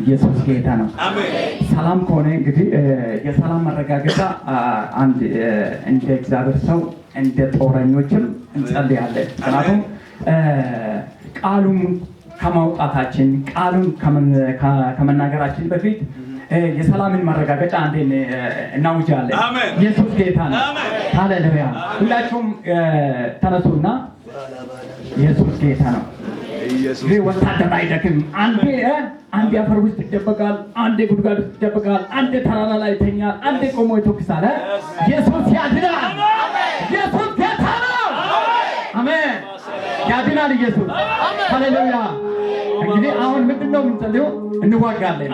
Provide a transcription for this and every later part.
ኢየሱስ ጌታ ነው። ሰላም ከሆነ እንግዲህ የሰላም መረጋገጫ አንድ እንደ እግዚአብሔር ሰው እንደ ጦረኞችም እንጸልያለን። ምክንያቱም ቃሉን ከማውጣታችን ቃሉን ከመናገራችን በፊት የሰላምን መረጋገጫ አንዴ እናውጃለን። ኢየሱስ ጌታ ነው። ሃሌሉያ። ሁላችሁም ተነሱና ኢየሱስ ጌታ ነው። ይህ ወታደር አይደክም። አንዴ አፈር ውስጥ ይደበቃል፣ አንዴ ጉድጓድ ውስጥ ይደበቃል፣ አንዴ ተራራ ላይ ይተኛል፣ አንዴ ቆሞ ይተኩሳል። ኢየሱስ ያድናል። ኢየሱስ ጌታ ነው። አሜን። ያድናል ኢየሱስ። ሃሌሉያ። እንግዲህ አሁን ምንድነው የምንጸልየው? እንዋጋለን።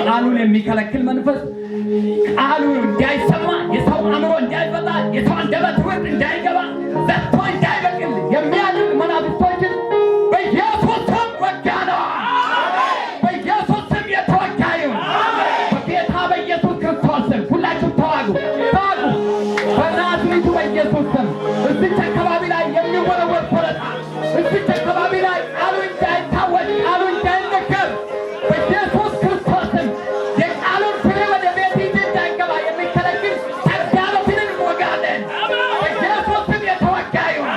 ቃሉን የሚከለክል መንፈስ ቃሉ እንዳይሰማ፣ የሰው አእምሮ እንዳይፈታ፣ የሰው አንደበት ውስጥ እንዳይገባ፣ ዘጥቶ እንዳይበቅል የሚያድርግ መናፍስቶችን በኢየሱስ ስም ወጋነው። በኢየሱስ ስም የተወጋ ይሁን። በጌታ በኢየሱስ ክርስቶስ ስም ሁላችሁ ተዋጉ። በናዝሬቱ በኢየሱስ ስም እዚች አካባቢ ላይ የሚወረወር ፖለታ፣ እዚች አካባቢ ላይ ቃሉ እንዳይታወጅ፣ ቃሉ እንዳይነገር በኢየሱስ ክርስቶስ ስም የቃሉን ፍሬ ወደ ቤት እንዳይገባ የሚከለክል ተግዳሮትን እንወጋለን። በኢየሱስ ስም የተወጋ ይሁን።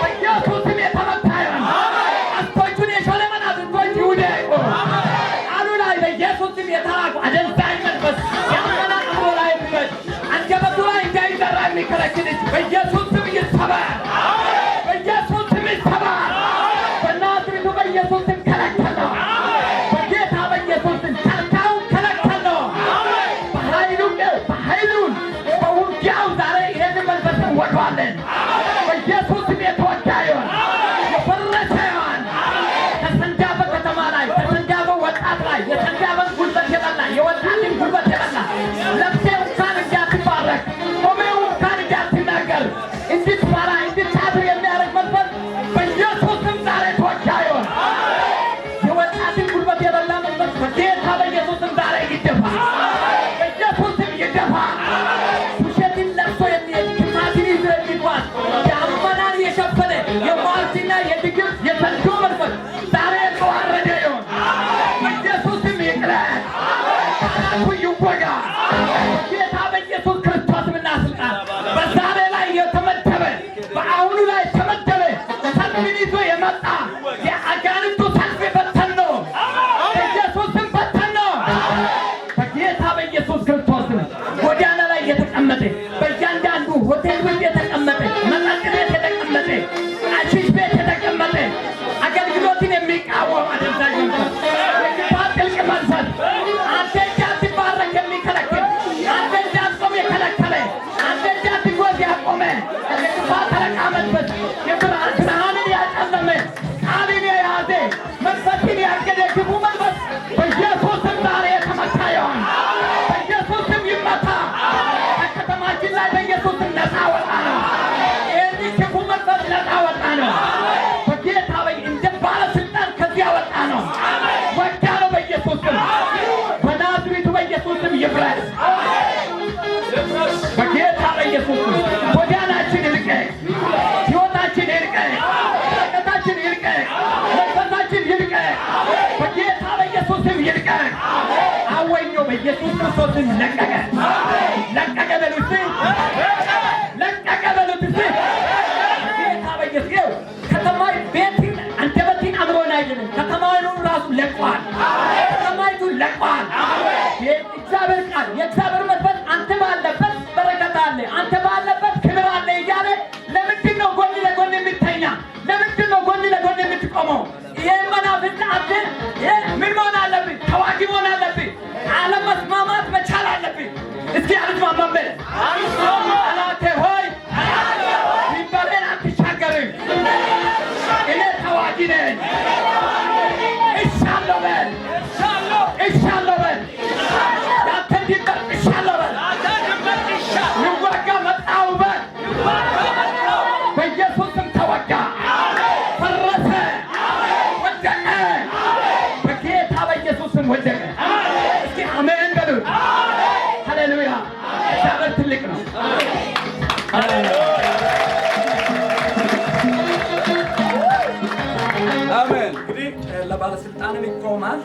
በኢየሱስ ስም የተመታ ይሁን። ቀስቶቹን የሾለ መናፍስቶች ይውደቁ። ቃሉ ላይ በኢየሱስ ስም የተላኩ አደንዛዥ መንፈስ ያመና አእምሮ ላይ የሚመጥ አንደበቱ ላይ እንዳይዘራ የሚከለክል በኢየሱስ ስም ይሰበር። በኢየሱስ ስም ይሰበር። በናዝሬቱ በኢየሱስ ስም ከለከልነው። በጌታ በኢየሱስ ስም ከልካዩን ከለከልነው። በኃይሉን በውጊያው ዛሬ ይህንን መንፈስ እንወጋዋለን። በኢየሱስ ስም የተወጋ ይሁን። የፈረሰ ይሁን። ከሰንዳፈ ከተማ ላይ ከሰንዳፈ ወጣት ላይ የሰንዳፈን ጉልበት የበላ የወጣትን ጉልበት የበላ ለብሴው እንኳን እንዳትባረክ ቆሜው እንኳን እንዳትናገር እንድትፈራ እንድታድር የሚያደርግ መንፈስ በኢየሱስ ስም ዛሬ ተወጋ ይሁን። የወጣትን ጉልበት የበላ መንፈስ በጌታ በኢየሱስ ስም ዛሬ ይደፋ። በኢየሱስ ስም ይደፋ። ውሸትን ለብሶ የሚሄድ ክፋትን ይዞ የሚጓዝ የአመናን የሸፈነ የሟርትና የድግምት የተንዶ መንፈስ ዛሬ የተዋረደ ይሁን። በኢየሱስ ስም ይቅረት። ጠላቱ ይወጋ። ጌታ በኢየሱስ ክርስቶስ ስምና ስልጣን በዛሬ ላይ የተመደበ በአሁኑ ላይ የተመደበ ሰልፍን ይዞ የመጣ የአጋንንቱ ሰልፍ በተን ነው። በኢየሱስ ስም በተን ነው። በጌታ በኢየሱስ ክርስቶስ ስም ጎዳና ላይ የተቀመጠ በእያንዳንዱ ሆቴል ውስጥ የተቀመጠ መጠጥ ቤት የተቀመጠ አሺሽ ቤት የተቀመጠ አገልግሎትን የሚቃወም አደንዛዥ መንፈስ የክፋት ጥልቅ መንፈስ አንተ እንዳትባረክ የሚከለክል አንተ እንዳትጾም የከለከለ አንተ እንዳትጓዝ ያቆመ የክፋት አለቃ መንፈስ ብርሃንን ያጨለመ ቃልን የያዘ መንፈስን ያገደ ክፉ መንፈስ በኢየሱስ ስም ዛሬ የተመታ ይሁን። በኢየሱስ ስም ይመታ። ከከተማችን ላይ በኢየሱስ ስም ነፃ ወጣ ነው። ይህን ክፉ መንፈስ ነፃ ወጣ ነው። በጌታ እንደ ባለስልጣን ከዚያ ወጣ ነው። ወጋ ነው በኢየሱስ ስም። በናዝሬቱ በኢየሱስ ስም ይፍረስ። በጌታ በኢየሱስ ስም ጎዳናችን ይልቀቅ፣ ሕይወታችን ይልቀቅ፣ በረከታችን ይልቀቅ፣ መንፈሳችን ይልቀቅ። በጌታ በኢየሱስ ስም ይልቀቅ። አወኞ በኢየሱስ ክርስቶስ ስም ለቀቀ። ለቀቀ በሉት፣ ለቀቀ በሉት። በጌታ በኢየሱስ ከተማ ቤትን አንደበትን አእምሮን አይደለም ከተማውን ራሱ ለቋል። ከተማይቱን ለቋል። የእግዚአብሔር ቃል የእግዚአብሔር መንፈስ አንተ ባለበት በረከት አለ፣ አንተ ባለበት ክብር አለ እያለ ለምንድን ነው ጎን ለጎን የምትተኛ? ለምንድን ነው ጎን ለጎን የምትቆመው? ይሄን መናፍስት አንተ ምን መሆን አለብህ? ተዋጊ መሆን አለብህ። አለመስማማት መቻል አለብህ። እስኪ አልስማማም በል። ጠላቴ ሆይ ድንበሬን አትሻገርም። እኔ ተዋጊ ነኝ። እሻለሁ በል። እሻለሁ በል። ያንተን ድንበር እሻለሁ በል። ልዋጋ መጣሁ በል። በኢየሱስ ስም ተወጋ፣ ፈረሰ፣ ወደቀ። በጌታ በኢየሱስ ስም ወደቀ። እስኪ አሜን በሉት። ሃሌሉያ። እግዚአብሔር ትልቅ ነው። አሜን። እንግዲህ ለባለስልጣንም ይቆማል፣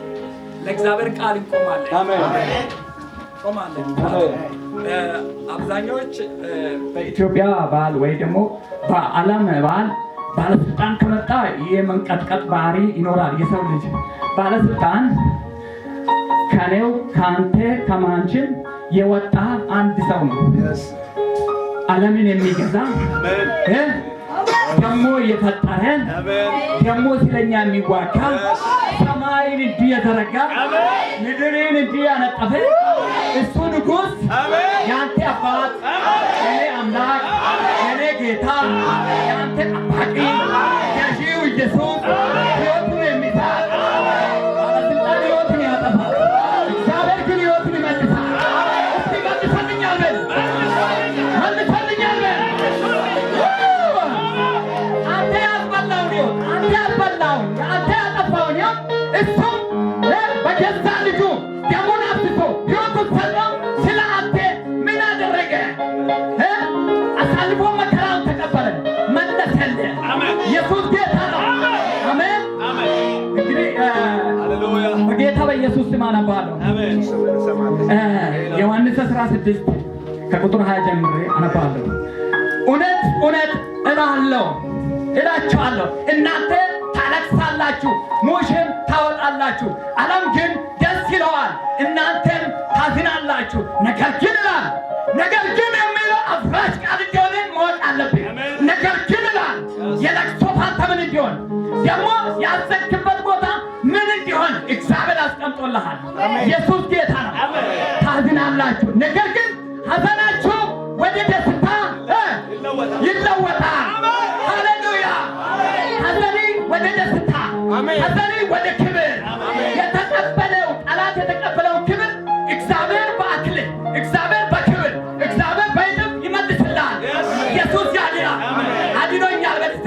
ለእግዚአብሔር ቃል እንቆማለን። አሜን። ቆማለን። አብዛኞች በኢትዮጵያ ባህል ወይ ደግሞ በዓለም ባህል ባለስልጣን ከመጣ የመንቀጥቀጥ ባህሪ ይኖራል። የሰው ልጅ ባለስልጣን ከኔው ከአንተ ከማንችን የወጣ አንድ ሰው ነው። ዓለምን የሚገዛ ደግሞ የፈጠረን ደግሞ ስለኛ የሚዋጋ ሰማይን እንዲህ የዘረጋ ምድርን እንዲህ ያነጠፈ እሱ ንጉሥ ያንተ አባት የኔ አምላክ የኔ ጌታ ያንተ ጠባቂ ገዢው ኢየሱስ ሕይወቱን የሚሰጥ ባለስልጣን ሕይወትን ያጠፋል። እግዚአብሔር ግን ሕይወትን ይመልሳል። እስቲ መልሰልኛል በል መልሰልኛል በል አንተ ያስበላውን ሕይወት አንተ ያስበላውን አንተ ያጠፋውን ሕይወት እሱም በገዛ ልጁ ደሙን አፍስሶ ሕይወቱን ሰጠው። ስለ አንተ ምን አደረገ? አሳልፎ መከራውን ተቀበለ፣ መለሰልህ። ኢየሱስ ጌታ ነው። አሜን። እንግዲህ በጌታ በኢየሱስ ስም አነባለሁ። ዮሐንስ 16 ከቁጥር 20 ጀምሬ አነባለሁ። እውነት እውነት እላችኋለሁ እናንተ ታለቅሳላችሁ፣ ሙሽን ታወጣላችሁ፣ ዓለም ግን ደስ ይለዋል፣ እናንተም ታዝናላችሁ። ነገር ግን ይላል ነገር ግን የሚለው አፍራሽ ቃል እንዲሆን ማወቅ አለብኝ። ነገር ግን ይላል የለቅሶ ፋንታ ምን እንዲሆን ደግሞ ያዘንክበት ቦታ ምን እንዲሆን እግዚአብሔር አስቀምጦልሃል። ኢየሱስ ጌታ ነው። ታዝናላችሁ፣ ነገር ግን ሐዘናችሁ ወደ ደስታ ይለወጣል። ሃሌሉያ! ሐዘኔ ወደ ደስታ፣ ሐዘኔ ወደ ክብር የተቀበለው ጠላት የተቀበለው ክብር እግዚአብሔር በአክሊል እግዚአብሔር በክብር እግዚአብሔር በይጥም ይመልስልሃል። ኢየሱስ ያድናል። አድኖኛል በልስቴ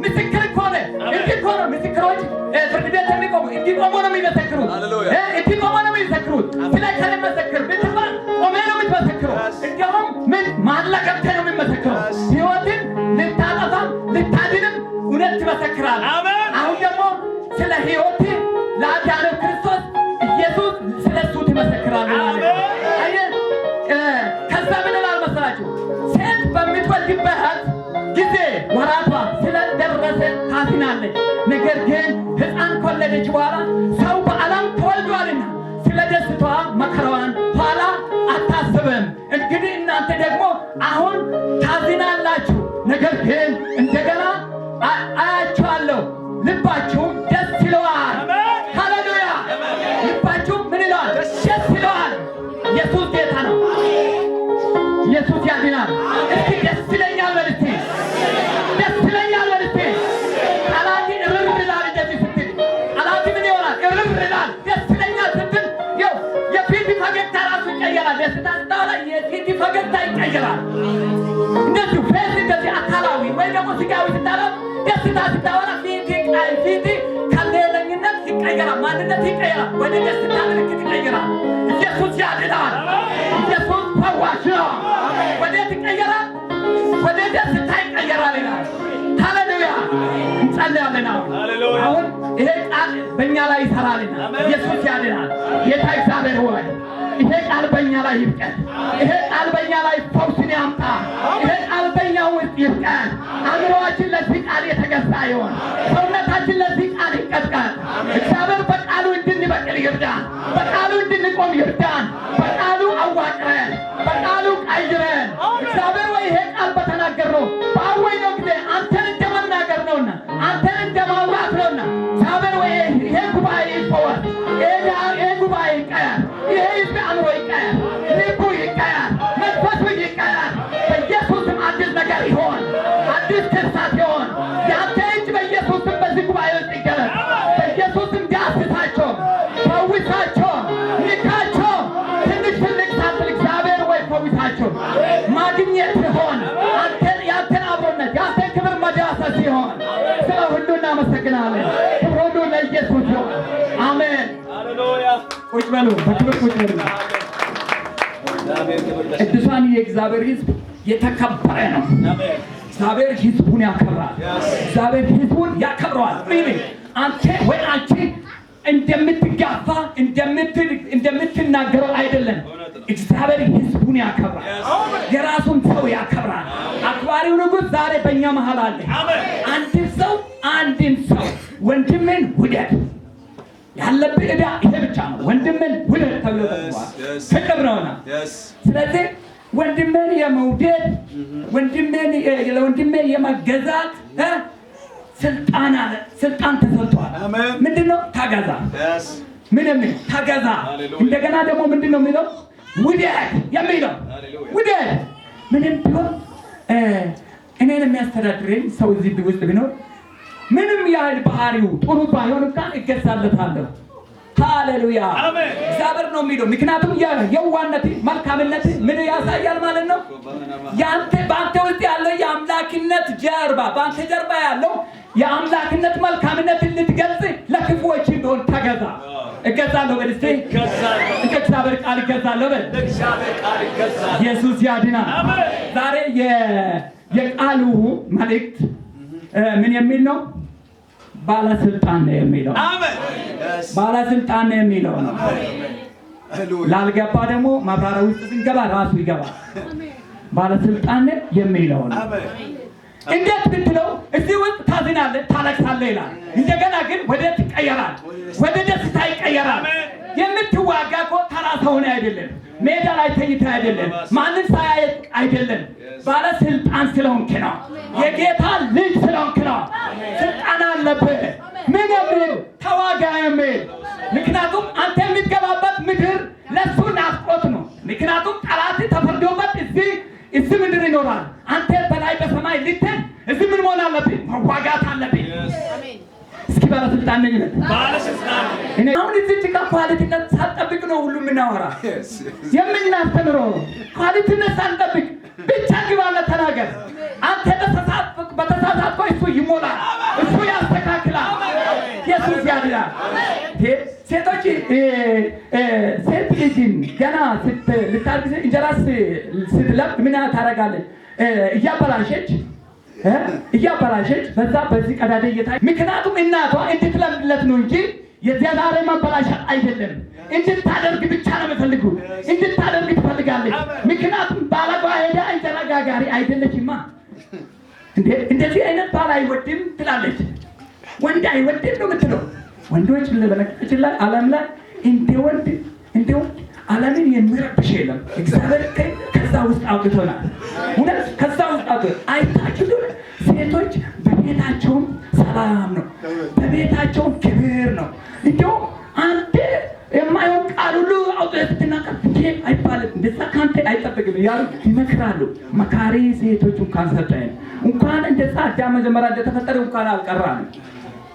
ምስክር እኮ ነው። እንዲህ እኮ ነው ምስክሮች ፍርድ ቤት የሚቆሙ እንዲህ ቆሞ ነው የሚመሰክሩት። እንዲህ ቆሞ ነው የሚመሰክሩት። ስለ ከለ መሰክር ብትባል ቆሜ ነው የምትመሰክረው። እንዲያውም ምን ማላ ገብተህ ነው የሚመሰክረው። ሕይወትን ልታጠፋም ልታድንም እውነት ትመሰክራለህ። አሁን ደግሞ ስለ ሕይወት ለአዳነው ክርስቶስ ኢየሱስ ስለ እሱ ትመሰክራለህ። ከዛ ምን እላል መሰላችሁ? ሴት በምትወልድበት ጊዜ ወራቷ ስለደረሰ ታዝናለች። ነገር ግን ሕፃን ከወለደች በኋላ ሰው በዓለም ተወልዷልና ስለ ደስታዋ መከራዋን ኋላ አታስብም። እንግዲህ እናንተ ደግሞ አሁን ታዝናላችሁ፣ ነገር ግን እንደገና አያችኋለሁ፣ ልባችሁም ደስ ይለዋል። ሃሌሉያ! ልባችሁ ምን ይለዋል? ደስ ይለዋል። ኢየሱስ ጌታ ነው። ኢየሱስ ያድናል። እስኪ ደስ ይለኛል በል እስቲ፣ ደስ ይለኛል በል እስቲ። ጠላቴ እርር ይላል እንደዚህ ስትል፣ ጠላቴ ምን ይሆናል? እርር ይላል። ደስ ይለኛል ስትል ይኸው የፊት ፈገግታ ራሱ ይቀየራል። ደስታ ስታወራ የፊት ፈገግታ ይቀየራል። እንደዚሁ ፌስ እንደዚህ አካላዊ ወይ ደግሞ ስጋዊ ስታወራ ደስታ ስታወራ ፊት ከሌለኝነት ይቀየራል። ማንነት ይቀየራል። ወደ ደስታ ምልክት ይቀየራል። ኢየሱስ ያድናል። ኢየሱስ ፈዋሽ ነው። ወዴት ይቀየራል? ወደ ደስታ ይቀየራል ይላል። ሃሌሉያ! እንጸልያለን። አሁን ይሄ ቃል በእኛ ላይ ይሰራልና ኢየሱስ ያድናል። ጌታ እግዚአብሔር ሆይ ይሄ ቃል በእኛ ላይ ይብቀል። ይሄ ቃል በእኛ ላይ ፈውስን ያምጣ። ይሄ ቃል በእኛ ውስጥ ይብቀል። አእምሮአችን ለዚህ ቃል የተገዛ ይሆን። ሰውነታችን ለዚህ ቃል ይቀጥቀጥ። እግዚአብሔር በቃሉ እንድንበቅል ይርዳን። በቃሉ እንድንቆም ይርዳን። በቃሉ አዋቅረን፣ በቃሉ ቀይረን። እግዚአብሔር ወይ ይሄ ቃል በተናገርነው በአወይነው ጊዜ አንተን እንደመናገር ነውና አንተን እንደማውራት ነውና እግዚአብሔር ወይ ይሄ ጉባኤ ይፈወስ። ይሄ ጉባኤ ይቀየር። ይሄ ህዝብ አእምሮ ይቀየር። ልቡ ይቀየር። መንፈሱ ይቀየር። በኢየሱስም አዲስ ነገር ይሆን። አዲስ ክርሳት ይሆን። የአንተ እጅ በኢየሱስም በዚህ ጉባኤ ውስጥ ይገለጥ። በኢየሱስም ዳስሳቸው፣ ፈውሳቸው፣ ንካቸው። ትንሽ ትልቅ ሳትል እግዚአብሔር ወይ ፈውሳቸው። ማግኘት ይሆን ያንተን አብሮነት ያንተን ክብር መዳሰስ ይሆን። ስለ ሁሉ እናመሰግናለን። ክብር ሁሉ ለኢየሱስ ይሆን። አሜን። ቁጭ በሉ፣ በክብር ቁጭ በሉ። ቅዱሳን የእግዚአብሔር ሕዝብ የተከበረ ነው። እግዚአብሔር ሕዝቡን ያከብራል። እግዚአብሔር ሕዝቡን ያከብረዋል። አንተ ወይ አንቺ እንደምትጋፋ እንደምትናገረው አይደለም። እግዚአብሔር ሕዝቡን ያከብራል፣ የራሱን ሰው ያከብራል። አክባሪው ንጉሥ ዛሬ በእኛ መሃል አለ። አንድን ሰው ወንድምን ውደድ ያለብህ ዕዳ ይሄ ብቻ ነው። ወንድምን ውደድ ተብሎ ተጽፏል። ፍቅር ነውና ስለዚህ ወንድምን የመውደድ ለወንድሜ የመገዛት ስልጣን ተሰጥቷል። ምንድነው? ተገዛ። ምንም ተገዛ። እንደገና ደግሞ ምንድነው የሚለው? ውደድ የሚለው ውደድ። ምንም ቢሆን እኔን የሚያስተዳድረኝ ሰው እዚህ ውስጥ ቢኖር ምንም ያህል ባህሪው ጥሩ ባይሆን እንኳን እገዛለታለሁ። ሃሌሉያ እግዚአብሔር ነው የሚለው። ምክንያቱም የዋህነት መልካምነት ምን ያሳያል ማለት ነው? በአንተ ውስጥ ያለው የአምላክነት ጀርባ፣ በአንተ ጀርባ ያለው የአምላክነት መልካምነት ልትገልጽ ለክፉዎች ቢሆን ተገዛ። እገዛለሁ በል እስቲ። እግዚአብሔር ቃል እገዛለሁ በል። ኢየሱስ ያድናል። ዛሬ የቃሉ መልእክት ምን የሚል ነው? ባለስልጣን ነው የሚለው። ባለስልጣን ነው የሚለው ነው። ላልገባ ደግሞ ማብራሪያ ውስጥ ስንገባ ራሱ ይገባል። ባለስልጣን ነው የሚለው ነው። እንዴት ብትለው እዚህ ውስጥ ታዝናለህ፣ ታለቅሳለህ ይላል። እንደገና ግን ወዴት ይቀየራል? ወደ ደስታ ይቀየራል። የምትዋጋ እኮ ተራ ሰው ሆነ አይደለም። ሜዳ ላይ ተኝተህ አይደለም። ማንም ሳያይ አይደለም። ባለስልጣን ስለሆንክ ነው። የጌታ ልጅ ስለሆንክ ነው። ስልጣን አለብህ። ምን የሚል ተዋጋ የሚል። ምክንያቱም አንተ የምትገባበት ምድር ለሱ ናፍቆት ነው። ምክንያቱም ጠላት ተፈርዶበት እዚህ ምድር ይኖራል። አንተ በላይ በሰማይ ልትል እዚህ ምን መሆን አለብህ? መዋጋት አለብህ። እስኪ ባለስልጣን ነኝ ነኝ ባለስልጣን እኔ አሁን እዚህ ጭቃ ኳሊቲነት ሳትጠብቅ ነው ሁሉ የምናወራ የምናስተምረው። ኳሊቲነት ሳትጠብቅ ብቻ ግባለ ተናገር። አንተ በተሳሳትከው እሱ ይሞላል፣ እሱ ያስተካክላል። ኢየሱስ ያድናል። ሴቶች ሴት ልጅን ገና ልታርግዝ እንጀራ ስትለብ ምን ታደርጋለች? እያበላሸች በዛ በዚህ ቀዳዳ እየታየ ምክንያቱም እናቷ እንድትለምድለት ነው እንጂ የዛሬ ማበላሸት አይደለም። እንድታደርግ ብቻ ነው የምፈልጉ። እንድታደርግ ትፈልጋለች። ምክንያቱም ባለጓ ሄዳ እንጀራ ጋጋሪ አይደለችማ። እንደዚህ አይነት ባል አይወድም ትላለች። ወንድ አይወድም ነው የምትለው። ወንዶች ለበነከች ላይ ዓለም ላይ እንደ ወንድ ዓለምን የሚረብሽ የለም። እግዚአብሔር ከዛ ውስጥ አውጥቶናል። እውነት ከዛ ውስጥ አይታችሁ ሴቶች በቤታቸውም ሰላም ነው፣ በቤታቸውም ክብር ነው። እንዲሁም አንተ የማይሆን ቃል ሁሉ አውጥተህ ስትናገር አይባልም፣ እንደዛ ከአንተ አይጠበቅም እያሉ ይመክራሉ። መካሪ ሴቶች እንኳን ሰጠን። እንኳን እንደዛ አዳም መጀመሪያ እንደተፈጠረ እንኳን አልቀራም።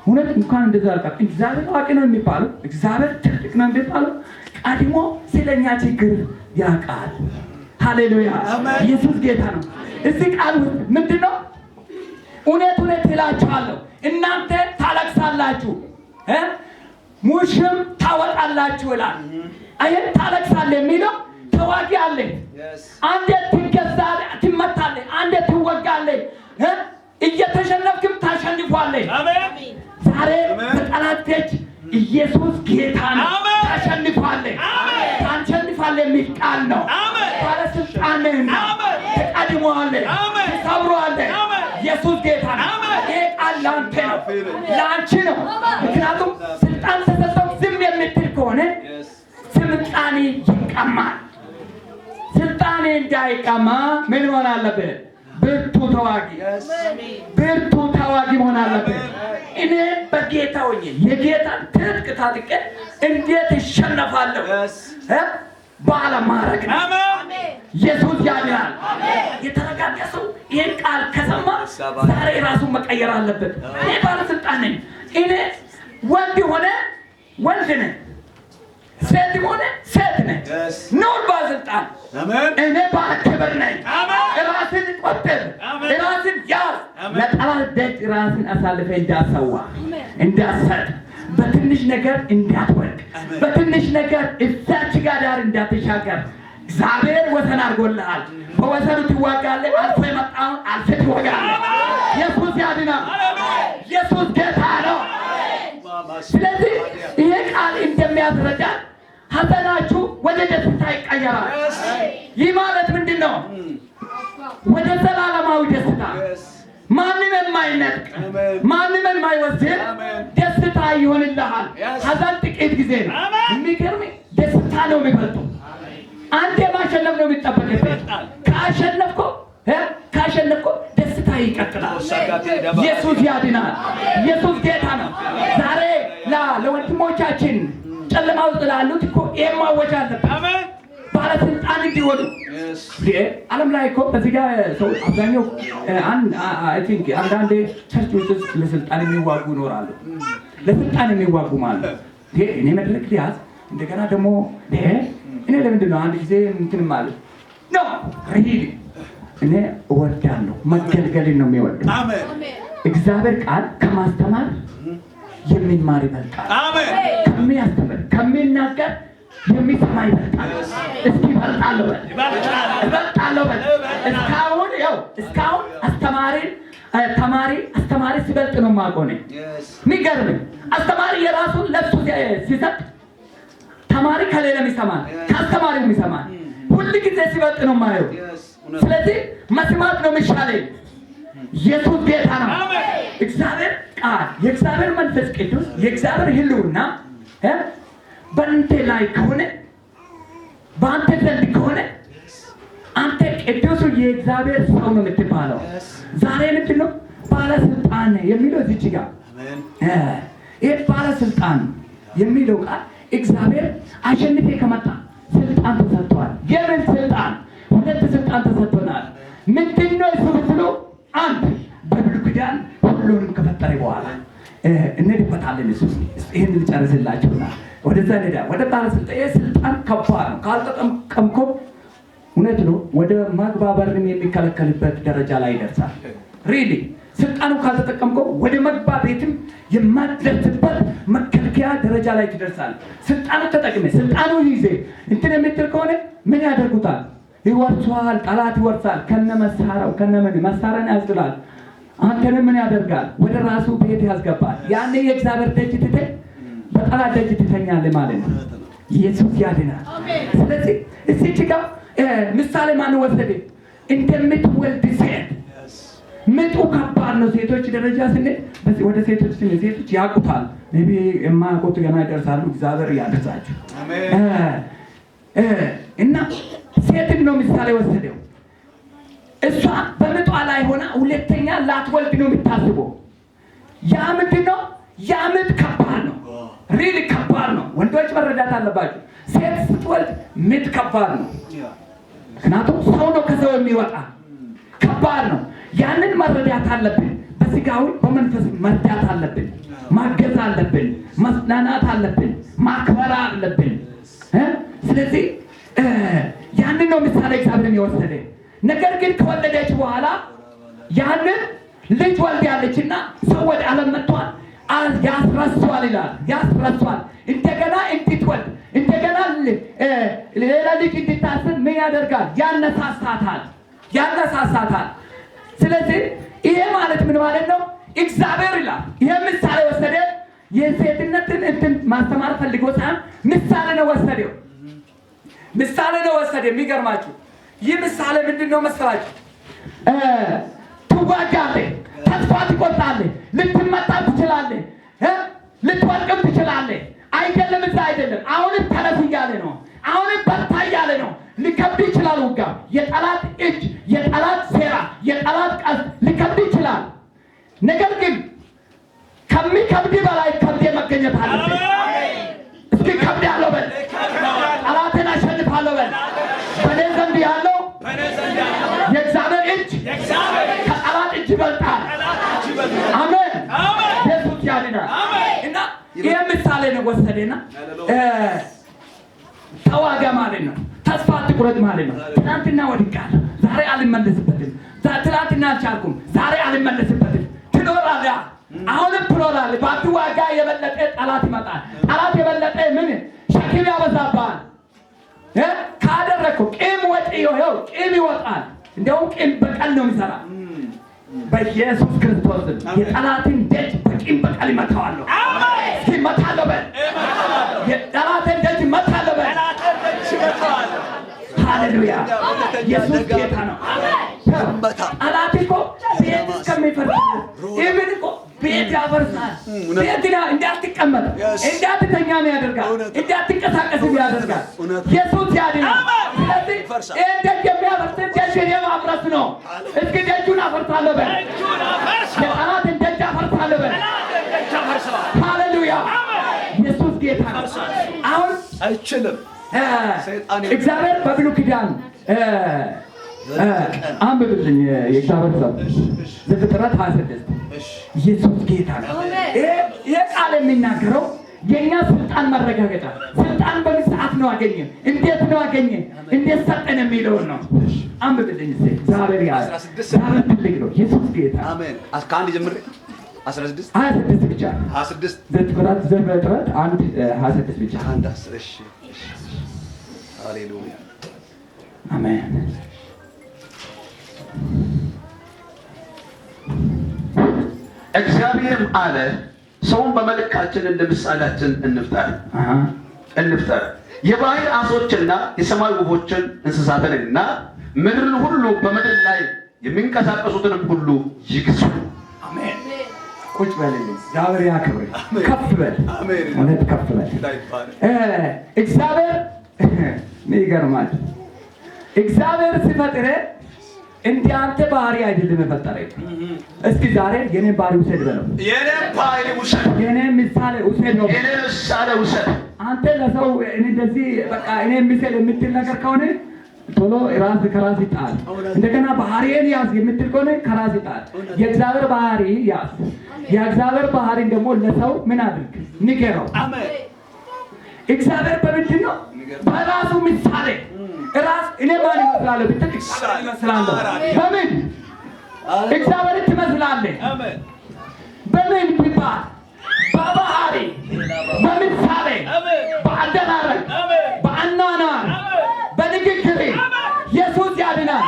እውነት እንኳን እንደዛ አልቀራም። እግዚአብሔር አዋቂ ነው የሚባለው፣ እግዚአብሔር ትልቅ ነው የሚባለው ቀድሞ ስለኛ ችግር ያውቃል። ሃሌሉያ ኢየሱስ ጌታ ነው። እዚህ ቃል ውስጥ ምንድነው? እውነት እላችኋለሁ እናንተ ታለቅሳላችሁ ሙሽም ታወጣላችሁ ይላል። አየህ ታለቅሳለህ የሚለው ተዋጊ አለ። አንዴ ትገዛለህ፣ ትመታለህ፣ አንዴ ትወጋለህ። እየተሸነፍክም ታሸንፋለህ። ዛሬ በጠላት እጅ ኢየሱስ ጌታ ነው። ታሸንፋለህ የሚል ቃል ነው። ባለስልጣን ነህ፣ ተቀድመዋለህ፣ ተሰብረዋለህ። ኢየሱስ ጌታ ነው። ይሄ ቃል ለአንተ ነው፣ ለአንቺ ነው። ምክንያቱም ስልጣን ተሰጠው ዝም የምትል ከሆነ ስልጣኔ ይቀማል። ስልጣኔ እንዳይቀማ ምን መሆን አለብህ? ብርቱ ተዋጊ መሆን አለብህ። እኔ በጌታ ሆኜ የጌታን ትጥቅ ታጥቄ እንዴት እሸነፋለሁ? ባለማድረግ ነው። ኢየሱስ ያድናል። የተረጋጋ ሰው ይህን ቃል ከሰማ ዛሬ ራሱን መቀየር አለበት። እኔ ባለስልጣን ነኝ። እኔ ወንድ ሆነ ወንድ ነኝ፣ ሴት ሆነ ሴት ነኝ። ኖር ባለስልጣን እኔ ባለክብር ነኝ። ራስን ቆጥብ፣ ራስን ያዝ። ለጠላት ደጅ ራስን አሳልፈ እንዳትሰጥ፣ በትንሽ ነገር እንዳትወድቅ፣ በትንሽ ነገር እዛች ጋር ዳር እንዳትሻገር እግዚአብሔር ወሰን አድርጎልሃል። በወሰኑ ትዋጋለህ። አልፎ የመጣውን አልፈ ትወጋለህ። ኢየሱስ ያድናል። ኢየሱስ ጌታ ነው። ስለዚህ ይሄ ቃል እንደሚያስረዳ ሐዘናችሁ ወደ ደስታ ይቀየራል። ይህ ማለት ምንድን ነው? ወደ ዘላለማዊ ደስታ ማንም የማይነጥቅ ማንም የማይወስድ ደስታ ይሆንልሃል። ሐዘን ጥቂት ጊዜ ነው። የሚገርም ደስታ ነው የሚበልጠው። አንዴ ማሸነፍ ነው የሚጠበቅበት። ካሸነፍኮ ደስታ ይቀጥላል። ኢየሱስ ያድናል። ኢየሱስ ጌታ ነው። ዛሬ ለወንድሞቻችን ጨለማ ውስጥ ላሉት እኮ ማወጅ አለበት። ባለስልጣን እንዲሆኑ ዓለም ላይ እኮ በዚህ ጋር ሰው አብዛኛው አንዳንዴ ቸርች ውስጥ ለስልጣን የሚዋጉ ይኖራሉ። ለስልጣን የሚዋጉ ማለት እኔ መድረክ ሊያዝ እንደገና ደግሞ እኔ ለምንድን ነው አንድ ጊዜ እንትን ማለት ነው ሪሊ እኔ እወዳለሁ። መገልገልን ነው የሚወደው። እግዚአብሔር ቃል ከማስተማር የሚማር ይበልጣል። ከሚያስተምር ከሚናገር የሚሰማ ይበልጣል። እስኪ ይበልጣለሁ በል እስካሁን አስተማሪ ሲበልጥ ነው የማውቀው እኔ። የሚገርምህ አስተማሪ የራሱን ለብሱ ሲሰጥ ተማሪ ከሌላ ይሰማል፣ ከአስተማሪው ይሰማል። ሁሉ ጊዜ ሲበልጥ ነው የማየው። ስለዚህ መስማት ነው የሚሻለኝ። ኢየሱስ ጌታ ነው። እግዚአብሔር ቃል የእግዚአብሔር መንፈስ ቅዱስ የእግዚአብሔር ሕልውና በአንተ ላይ ከሆነ በአንተ ዘንድ ከሆነ አንተ ቅዱሱ የእግዚአብሔር ሰው ነው የምትባለው። ዛሬ ምንድን ነው ባለስልጣን የሚለው እዚች ጋር ይህ ባለስልጣን የሚለው ቃል እግዚአብሔር አሸንፌ ከመጣ ስልጣን ተሰጥቷል። የምን ስልጣን? ሁለት ስልጣን ተሰጥቶናል። ምንድን ነው እሱ ብትሉ አንድ በብሉይ ኪዳን ሁሉንም ከፈጠረ በኋላ እንሄድበታለን። እሱ ይህን ልጨርስላችሁና ወደዛ ሄዳ ወደ ባለስልጣን ስልጣን ከባድ ነው። ካልተጠቀምኮ እውነት ነው ወደ መግባበርም የሚከለከልበት ደረጃ ላይ ይደርሳል። ሪሊ ስልጣኑ ካልተጠቀምኮ ወደ መግባቤትም የማትደርስበት መከልከያ ደረጃ ላይ ትደርሳል። ስልጣኑ ተጠቅሜ ስልጣኑ ይዜ እንትን የምትል ከሆነ ምን ያደርጉታል? ይወርሷል። ጠላት ይወርሳል። ከነመሳሪያው ከነምን መሳሪያን ያስጥላል። አንተንም ምን ያደርጋል? ወደ ራሱ ቤት ያስገባል። ያኔ የእግዚአብሔር ደጅ ትተህ በጠላት ደጅ ትተኛለህ ማለት ነው። ኢየሱስ ያድናል። ስለዚህ እዚች ጋር ምሳሌ ማን ወሰደ? እንደምትወልድ ሴት ምጡ ከባድ ነው። ሴቶች ደረጃ ስንል ወደ ሴቶች ስንል ሴቶች ያውቁታል። ነቢ የማያውቁት ገና ይደርሳሉ። እግዚአብሔር ያድርሳቸው። እና ሴትን ነው ምሳሌ ወሰደው። እሷ በምጧ ላይ ሆና ሁለተኛ ላትወልድ ነው የምታስበው። ያ ምንድን ነው? ያ ምጥ ከባድ ነው። ሪሊ ከባድ ነው። ወንዶች መረዳት አለባቸው። ሴት ስትወልድ ምጥ ከባድ ነው። ምክንያቱም ሰው ነው ከሰው የሚወጣ ከባድ ነው። ያንን መረዳት አለብን። በስጋዊ በመንፈስ መርዳት አለብን። ማገዝ አለብን። መጽናናት አለብን። ማክበር አለብን። ስለዚህ ያንን ነው ምሳሌ እግዚአብሔር የወሰደ። ነገር ግን ከወለደች በኋላ ያንን ልጅ ወልዳለችና ሰው ወደ ዓለም መጥቷል። ያስረሷል ይላል። ያስረሷል እንደገና እንድትወልድ እንደገና ሌላ ልጅ እንድታስብ ምን ያደርጋል? ያነሳሳታል። ስለዚህ ይሄ ማለት ምን ማለት ነው? እግዚአብሔር ይላል ይሄ ምሳሌ ወሰደ። የሴትነትን እንትን ማስተማር ፈልጎ ሳይሆን ምሳሌ ነው ወሰደው። ምሳሌ ነው ወሰደ። የሚገርማችሁ ይህ ምሳሌ ምንድን ነው መሰላችሁ? ትዋጋለህ፣ ተስፋ ትቆርጣለህ፣ ልትመታ ትችላለህ፣ ልትወድቅም ትችላለህ። አይደለም እዛ አይደለም። አሁንም ተነስ እያለ ነው። አሁንም በርታ እያለ ነው። ሊከብድ ይችላል። ውጋ የጠላት እጅ፣ የጠላት ሴራ፣ የጠላት ቀስት ሊከብድ ይችላል። ነገር ግን ከሚከብድ በላይ ከብዴ መገኘት አለብን። እስኪ ከብድ ያለው በል፣ ጠላትን አሸንፋለሁ በል። በእኔ ዘንድ ያለው የእግዚአብሔር እጅ ከጠላት እጅ ይበልጣል። አሜን። ኢየሱስ ያድናል። እና ይህ ምሳሌ ነው ወሰደና ተዋጋ ማለት ነው። ተስፋ አትቁረጥ ማለት ነው። ትናንትና ወድቃለሁ፣ ዛሬ አልመለስበትም። ትናንትና አልቻልኩም፣ ዛሬ አልመለስበትም። ትኖራለህ፣ አሁንም ትኖራለህ። ባትዋጋ የበለጠ ጠላት ይመጣል። ጠላት የበለጠ ምን ሸክም ያበዛብሃል። ካደረግኩ ቂም ቂም ይወጣል። እንዲያውም ቂም በቀል ነው የሚሰራ። በኢየሱስ ክርስቶስ የጠላትን ደጅ በቂም በቀል እመታዋለሁ። እስኪ እመታለሁ በል። የጠላትን ደጅ እመታለሁ በል። ሃሌሉያ! ኢየሱስ ጌታ ነው። ጠላት እኮ ቤት እስከሚፈርስ ኢቭን እኮ ቤት ያፈርሳል። ቤት እንዳትቀመጥ እንዳትተኛ ያደርጋል፣ እንዳትንቀሳቀስ ያደርጋል። ኢየሱስ ያድናል። ስለዚህ ይህን ደጅ የሚያፈርስ ደጅን የማፍረስ ነው። እስኪ ደጁን አፈርሳለሁ በል። የጠላትን ደጅ አፈርሳለሁ በል። ሃሌሉያ! ኢየሱስ ጌታ ነው። አሁን አይችልም። እግዚአብሔር በብሉይ ኪዳን አንብብልኝ የእግዚአብሔር ሰው ዘፍጥረት 26 ኢየሱስ ጌታ ነው። ይሄ ቃል የሚናገረው የኛ ስልጣን መረጋገጫ ስልጣን በምን ሰዓት ነው አገኘ፣ እንዴት ነው አገኘ፣ እንዴት ሰጠን የሚለውን ነው። አንብብልኝ እስኪ። እግዚአብሔር ትልቅ ነው። ኢየሱስ ጌታ አሜን። ከአንድ ጀምሬ 26 ብቻ 26 ዘፍጥረት 26 ብቻ 10። እሺ ሃሌሉያ አሜን። እግዚአብሔርም አለ ሰውን በመልካችን እንደ ምሳሌያችን እንፍጠር፣ የባህር ዓሦችንና የሰማይ ወፎችን እንስሳትንና ምድርን ሁሉ በምድር ላይ የሚንቀሳቀሱትንም ሁሉ ይግዙ። አሜን። ቁጭ በልልኝ። እግዚአብሔር ያክብር። ከፍ በል። እውነት ከፍ በል። እግዚአብሔር ይገርማል። እግዚአብሔር ሲፈጥር እንደ አንተ ባህሪ አይደለም የፈጠረኝ። እስኪ ዛሬ የኔ ባህሪ ውሰድ በለው። የኔ ባህሪ ውሰድ፣ የኔ ምሳሌ ውሰድ ነው። የኔ ምሳሌ ውሰድ። አንተ ለሰው እንደዚህ በቃ እኔ ምሳሌ የምትል ነገር ከሆነ ቶሎ ራስ ከራስ ይጣል። እንደገና ባህሪዬን ያዝ የምትል ከሆነ ከራስ ይጣል። የእግዚአብሔር ባህሪ ያዝ። የእግዚአብሔር ባህሪ ደግሞ ለሰው ምን አድርግ ንገረው። አሜን። እግዚአብሔር በምንድን ነው? በራሱ ምሳሌ ራስ እኔ ማን ይመስላለሁ ብትል እግዚአብሔር ይመስላለሁ። በምን እግዚአብሔር ትመስላለህ? አሜን። በምን ቢባል በባህሪ፣ በምሳሌ፣ በአደራረግ፣ በአኗኗር፣ በንግግር ኢየሱስ ያድናል።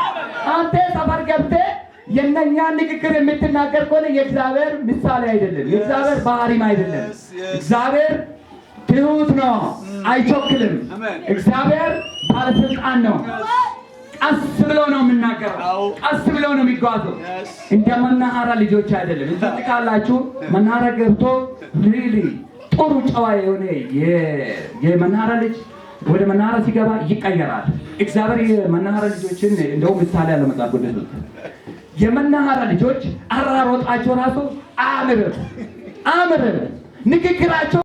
አንተ ሰፈር ገብተህ የእነኛን ንግግር የምትናገር ከሆነ የእግዚአብሔር ምሳሌ አይደለም፣ የእግዚአብሔር ባህሪም አይደለም። እግዚአብሔር ትሁት ነው፣ አይቾክልም። እግዚአብሔር ባለስልጣን ነው። ቀስ ብሎ ነው የምናገረው፣ ቀስ ብሎ ነው የሚጓዘው። እንደ መናኸራ ልጆች አይደለም። እዚህ ካላችሁ መናኸራ ገብቶ ሪሊ ጥሩ ጨዋ የሆነ የመናኸራ ልጅ ወደ መናኸራ ሲገባ ይቀየራል። እግዚአብሔር የመናኸራ ልጆችን እንደው ምሳሌ ያለ መጽሐፍ ቅዱስ ነው። የመናኸራ ልጆች አራሮጣቸው ራሱ አያምርም፣ ንግግራቸው